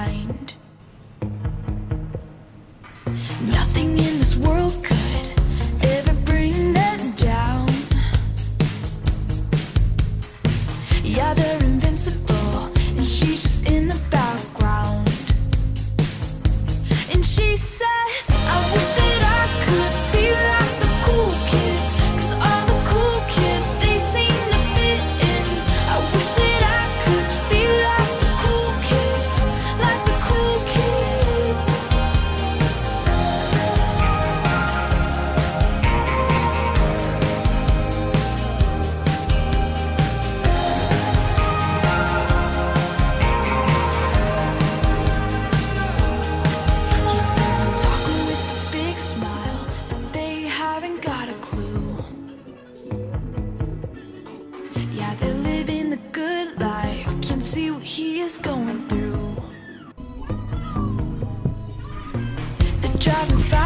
mind. Nothing in this world could ever bring them down. Yeah, they're invincible, and she's just in the background. And she says, I wish that I could be like the cool kids, 'cause all the cool kids, they seem to fit in. I wish that I could be like the cool kids, like the cool kids. He says I'm talking with a big smile, but they haven't got a clue. Yeah, they're living the good life, can't see what he is going through. They're driving fast.